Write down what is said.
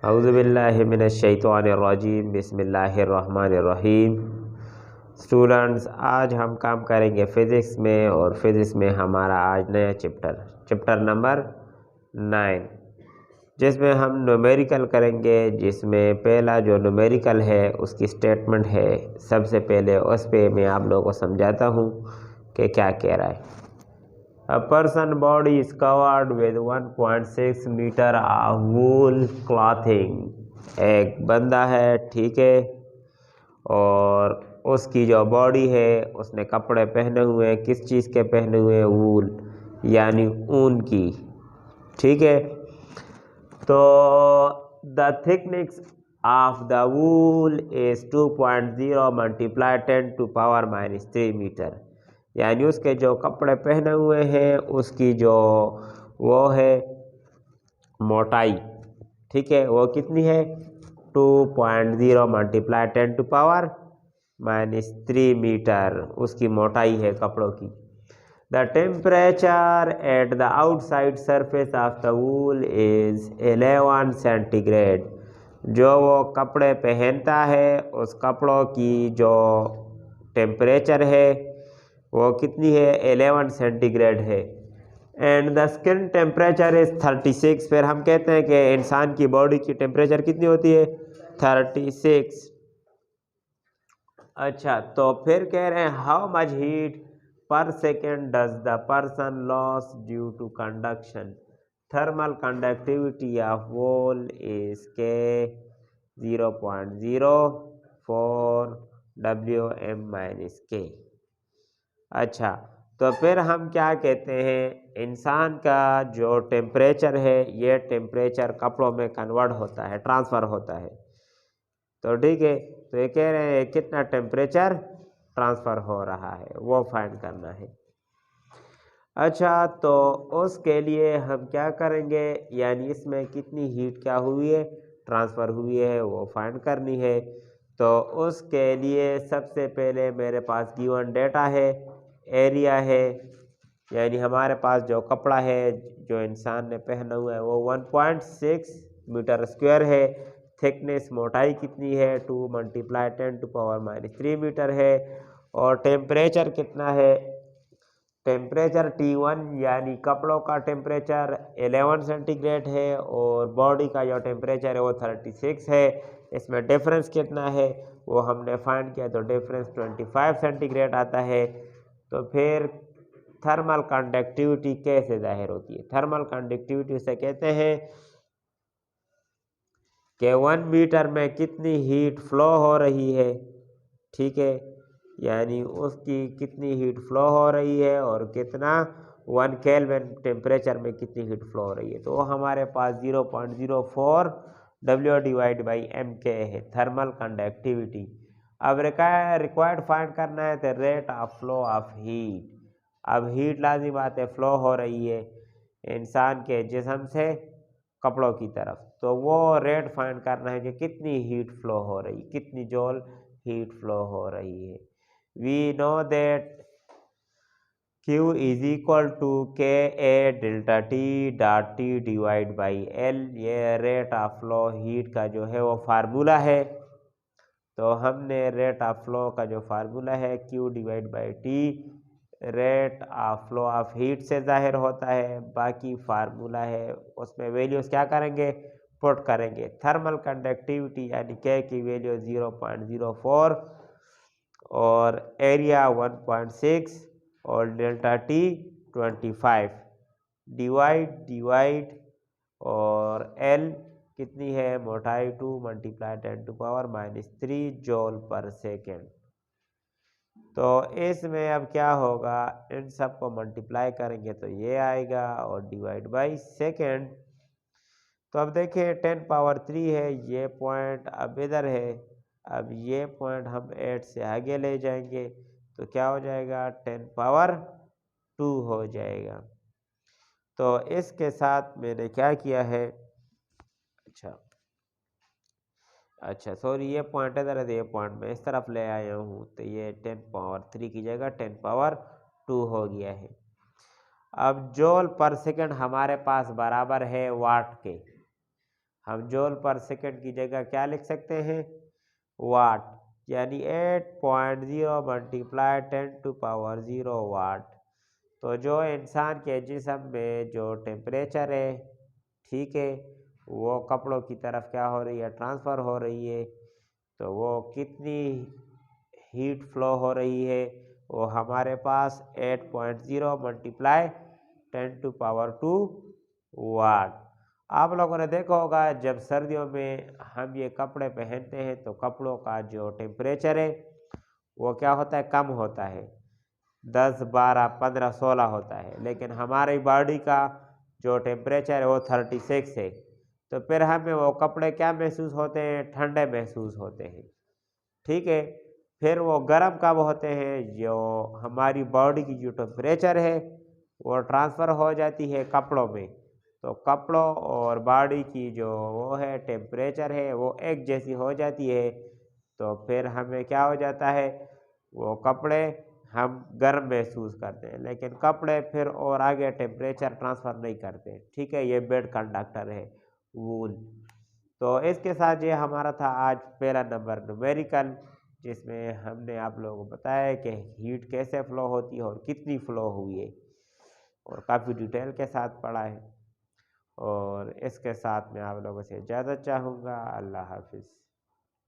औज़ुबिल्लाहिमिनश्शैतानिर्रजीम बिस्मिल्लाहिर्रहमानिर्रहीम। स्टूडेंट्स, आज हम काम करेंगे फ़िज़िक्स में, और फिज़िक्स में हमारा आज नया चैप्टर नंबर 9, जिसमें हम न्यूमेरिकल करेंगे। जिसमें पहला जो न्यूमेरिकल है उसकी स्टेटमेंट है। सबसे पहले उस पे मैं आप लोगों को समझाता हूँ कि क्या कह रहा है। A person body is covered with 1.6 metre of wool clothing। एक बंदा है, ठीक है, और उसकी जो बॉडी है उसने कपड़े पहने हुए हैं। किस चीज़ के पहने हुए हैं? वूल, यानी ऊन की, ठीक है। तो the thickness of the wool is 2.0 multiply 10⁻³ metre. यानी उसके जो कपड़े पहने हुए हैं उसकी जो वो है मोटाई, ठीक है, वो कितनी है? 2.0 मल्टीप्लाई 10⁻³ मीटर उसकी मोटाई है कपड़ों की। The temperature at the outside surface of the wool is 11 centigrade. जो वो कपड़े पहनता है उस कपड़ों की जो टेम्परेचर है वो कितनी है? 11 सेंटीग्रेड है। And the skin temperature is 36। फिर हम कहते हैं कि इंसान की बॉडी की टेम्परेचर कितनी होती है? 36। अच्छा, तो फिर कह रहे हैं how much heat per second does the person loss due to conduction. Thermal conductivity of wool is K 0.04 Wm-K। अच्छा, तो फिर हम क्या कहते हैं? इंसान का जो टेम्परेचर है ये टेम्परेचर कपड़ों में कन्वर्ट होता है, ट्रांसफ़र होता है। तो ठीक है, तो ये कह रहे हैं कितना टेम्परेचर ट्रांसफ़र हो रहा है वो फाइंड करना है। अच्छा, तो उसके लिए हम क्या करेंगे? यानी इसमें कितनी हीट क्या हुई है? ट्रांसफ़र हुई है, वो फाइंड करनी है। तो उसके लिए सबसे पहले मेरे पास गिवन डेटा है, एरिया है, यानी हमारे पास जो कपड़ा है जो इंसान ने पहना हुआ है वो 1.6 मीटर स्क्वायर है। थिकनेस, मोटाई कितनी है? 2 × 10⁻³ मीटर है। और टेम्परेचर कितना है? टेम्परेचर T1 यानी कपड़ों का टेम्परेचर 11 सेंटीग्रेड है, और बॉडी का जो टेम्परेचर है वो 36 है। इसमें डिफरेंस कितना है वो हमने फाइंड किया, तो डिफरेंस 25 सेंटीग्रेड आता है। तो फिर थर्मल कंडक्टिविटी कैसे जाहिर होती है? थर्मल कंडक्टिविटी से कहते हैं कि 1 मीटर में कितनी हीट फ्लो हो रही है, ठीक है, यानी उसकी कितनी हीट फ्लो हो रही है और कितना 1 केल्विन टेम्परेचर में कितनी हीट फ्लो हो रही है। तो हमारे पास 0.04 W/M/K है थर्मल कंडक्टिविटी। अब रिक्वायर्ड फाइंड करना है तो rate of flow of heat. अब हीट लाजिम बात है, फ्लो हो रही है इंसान के जिस्म से कपड़ों की तरफ, तो वो रेट फाइंड करना है कि कितनी हीट फ्लो हो रही, कितनी जॉल हीट फ्लो हो रही है। We know that Q is equal to KA∆T.T/L। ये रेट ऑफ फ्लो हीट का जो है वो फार्मूला है। तो हमने रेट ऑफ फ्लो का जो फार्मूला है Q/T rate of flow of heat से जाहिर होता है। बाकी फार्मूला है उसमें वैल्यूज क्या करेंगे? पुट करेंगे। थर्मल कंडक्टिविटी यानी K की वैल्यू 0.04 और एरिया 1.6 और ∆T 25 डिवाइड और L कितनी है? मोटाई 2 × 10⁻³ जॉल पर सेकेंड। तो इसमें अब क्या होगा? इन सब को मल्टीप्लाई करेंगे तो ये आएगा और डिवाइड बाई सेकेंड। तो अब देखिए 10⁻³ है, ये पॉइंट अब इधर है। अब ये पॉइंट हम 8 से आगे ले जाएंगे तो क्या हो जाएगा? 10⁻² हो जाएगा। तो इसके साथ मैंने क्या किया है, अच्छा सॉरी, ये पॉइंट इधर है, ये पॉइंट मैं इस तरफ ले आया हूँ, तो ये 10⁻³ की जगह 10⁻² हो गया है। अब जॉल पर सेकंड हमारे पास बराबर है वाट के। हम जूल पर सेकंड की जगह क्या लिख सकते हैं, वाट, यानी 8.0 मल्टीप्लाई 10⁻�0 वाट। तो जो इंसान के जिस्म में जो टेम्परेचर है, ठीक है, वो कपड़ों की तरफ क्या हो रही है, ट्रांसफ़र हो रही है। तो वो कितनी हीट फ्लो हो रही है, वो हमारे पास 8.0 मल्टीप्लाई 10⁻2 वाट। आप लोगों ने देखा होगा जब सर्दियों में हम ये कपड़े पहनते हैं तो कपड़ों का जो टेम्परेचर है वो क्या होता है, कम होता है, 10, 12, 15, 16 होता है। लेकिन हमारी बॉडी का जो टेम्परेचर है वो 36 है। तो फिर हमें वो कपड़े क्या महसूस होते हैं, ठंडे महसूस होते हैं, ठीक है। फिर वो गर्म कब होते हैं, जो हमारी बॉडी की जो टेम्परेचर है वो ट्रांसफ़र हो जाती है कपड़ों में। तो कपड़ों और बॉडी की जो वो है टेम्परेचर है वो एक जैसी हो जाती है। तो फिर हमें क्या हो जाता है, वो कपड़े हम गर्म महसूस करते हैं, लेकिन कपड़े फिर और आगे टेम्परेचर ट्रांसफ़र नहीं करते, ठीक है। ये बेड कंडक्टर है वूल। तो इसके साथ ये हमारा था आज पहला नंबर न्यूमेरिकल, जिसमें हमने आप लोगों को बताया कि हीट कैसे फ़्लो होती है और कितनी फ़्लो हुई है, और काफ़ी डिटेल के साथ पढ़ा है। और इसके साथ मैं आप लोगों से इजाज़त चाहूँगा। अल्लाह हाफ़िज़।